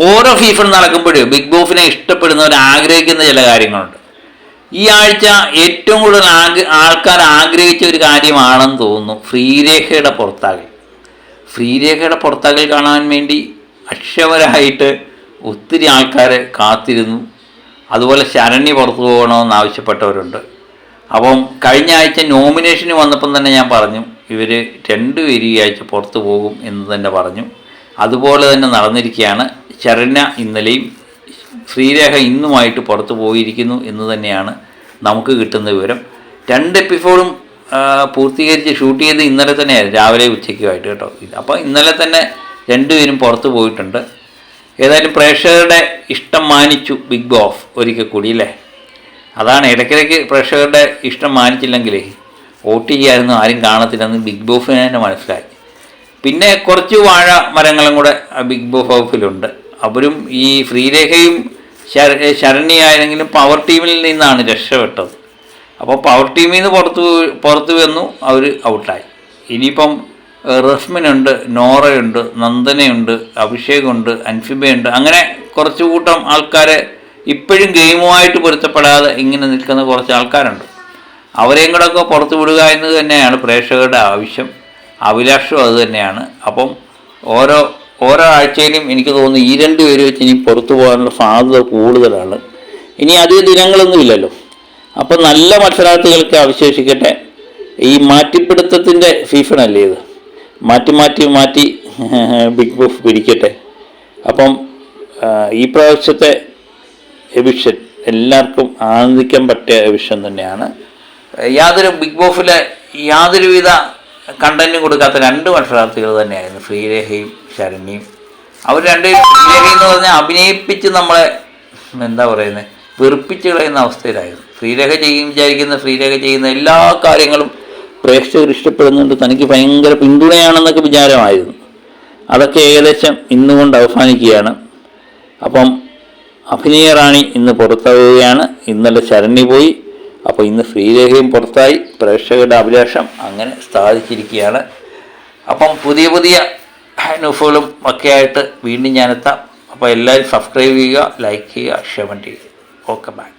ഓരോ സീസൺ നടക്കുമ്പോഴും ബിഗ് ബോസിനെ ഇഷ്ടപ്പെടുന്നവർ ആഗ്രഹിക്കുന്ന ചില കാര്യങ്ങളുണ്ട്. ഈ ആഴ്ച ഏറ്റവും കൂടുതൽ ആൾക്കാർ ആഗ്രഹിച്ച ഒരു കാര്യമാണെന്ന് തോന്നുന്നു ശ്രീരേഖയുടെ പുറത്താകൽ. ശ്രീരേഖയുടെ പുറത്താകൽ കാണാൻ വേണ്ടി അക്ഷമരായിട്ട് ഒത്തിരി ആൾക്കാർ കാത്തിരുന്നു. അതുപോലെ ശരണ്യ പുറത്തു പോകണമെന്ന് ആവശ്യപ്പെട്ടവരുണ്ട്. അപ്പം കഴിഞ്ഞ ആഴ്ച നോമിനേഷന് വന്നപ്പം തന്നെ ഞാൻ പറഞ്ഞു ഇവർ രണ്ടുപേരും ഈ ആഴ്ച പുറത്തു പോകും എന്ന് തന്നെ പറഞ്ഞു. അതുപോലെ തന്നെ നടന്നിരിക്കുകയാണ്. ശരണ്യ ഇന്നലെയും ശ്രീരേഖ ഇന്നുമായിട്ട് പുറത്തു പോയിരിക്കുന്നു എന്ന് തന്നെയാണ് നമുക്ക് കിട്ടുന്ന വിവരം. 2 എപ്പിസോഡും പൂർത്തീകരിച്ച് ഷൂട്ട് ചെയ്ത് ഇന്നലെ തന്നെയായിരുന്നു, രാവിലെ ഉച്ചയ്ക്കുമായിട്ട് കേട്ടോ. അപ്പോൾ ഇന്നലെ തന്നെ രണ്ടുപേരും പുറത്തു പോയിട്ടുണ്ട്. ഏതായാലും പ്രേക്ഷകരുടെ ഇഷ്ടം മാനിച്ചു ബിഗ് ബോസ് ഒരിക്കൽ കൂടി അല്ലേ. അതാണ് ഇടയ്ക്കിടയ്ക്ക് പ്രേക്ഷകരുടെ ഇഷ്ടം മാനിച്ചില്ലെങ്കിലേ വോട്ട് ചെയ്യാനൊന്നും ആരും കാണത്തില്ലെന്ന് ബിഗ് ബോസിന് തന്നെ മനസ്സിലായി. പിന്നെ കുറച്ച് വാഴ മരങ്ങളും കൂടെ ബിഗ് ബോസ് ഹൗസിലുണ്ട്. അവരും ഈ ശ്രീരേഖയും ശരണ്യായെങ്കിലും പവർ ടീമിൽ നിന്നാണ് രക്ഷപ്പെട്ടത്. അപ്പോൾ പവർ ടീമിൽ നിന്ന് പുറത്തു വന്നു, അവർ ഔട്ടായി. ഇനിയിപ്പം റസ്മിനുണ്ട്, നോറയുണ്ട്, നന്ദനയുണ്ട്, അഭിഷേകുണ്ട്, അൻഫിബയുണ്ട്, അങ്ങനെ കുറച്ച് കൂട്ടം ആൾക്കാരെ ഇപ്പോഴും ഗെയിമുമായിട്ട് പൊരുത്തപ്പെടാതെ ഇങ്ങനെ നിൽക്കുന്ന കുറച്ച് ആൾക്കാരുണ്ട്. അവരെയും കൂടെ ഒക്കെ പുറത്തു വിടുക എന്ന് തന്നെയാണ് പ്രേക്ഷകരുടെ ആവശ്യം. അഭിലാഷവും അത് തന്നെയാണ്. അപ്പം ഓരോ ആഴ്ചയിലും എനിക്ക് തോന്നുന്നു ഈ 2 പേര് വെച്ച് ഇനി പുറത്തു പോകാനുള്ള സാധ്യത കൂടുതലാണ്. ഇനി അധിക ദിനങ്ങളൊന്നുമില്ലല്ലോ. അപ്പം നല്ല മത്സരാർത്ഥികൾക്ക് അവശേഷിക്കട്ടെ. ഈ മാറ്റിപ്പിടുത്തത്തിൻ്റെ സീസണല്ലേ ഇത്, മാറ്റി ബിഗ് ബോസ് പിടിക്കട്ടെ. അപ്പം ഈ പ്രാവശ്യത്തെ എവിക്ഷൻ എല്ലാവർക്കും ആനന്ദിക്കാൻ പറ്റിയ എവിക്ഷൻ തന്നെയാണ്. ബിഗ് ബോസിലെ യാതൊരുവിധ കണ്ടന്റും കൊടുക്കാത്ത 2 മത്സരാർത്ഥികൾ തന്നെയായിരുന്നു ശ്രീരേഖയും ശരണ്യയും. അവർ രണ്ടുപേരും ശ്രീരേഖ എന്ന് പറഞ്ഞാൽ അഭിനയിപ്പിച്ച് നമ്മളെ എന്താ പറയുന്നത് വെറുപ്പിച്ച് കളയുന്ന അവസ്ഥയിലായിരുന്നു. ശ്രീരേഖ ശ്രീരേഖ ചെയ്യുന്ന എല്ലാ കാര്യങ്ങളും പ്രേക്ഷകർ ഇഷ്ടപ്പെടുന്നുണ്ട്, തനിക്ക് ഭയങ്കര പിന്തുണയാണെന്നൊക്കെ വിചാരമായിരുന്നു. അതൊക്കെ ഏകദേശം ഇന്നുകൊണ്ട് അവസാനിക്കുകയാണ്. അപ്പം അഭിനയ റാണി ഇന്ന് പുറത്താവുകയാണ്. ഇന്നലെ ശരണ്യ പോയി. അപ്പോൾ ഇന്ന് ശ്രീരേഖയും പുറത്തായി. പ്രേക്ഷകരുടെ അഭിലാഷം അങ്ങനെ സ്ഥാപിച്ചിരിക്കുകയാണ്. അപ്പം പുതിയ ന്യൂസുകളും ഒക്കെ ആയിട്ട് വീണ്ടും ഞാനെത്താം. അപ്പോൾ എല്ലാവരും സബ്സ്ക്രൈബ് ചെയ്യുക, ലൈക്ക് ചെയ്യുക, ഷെയർ ചെയ്യുക. Okay, by.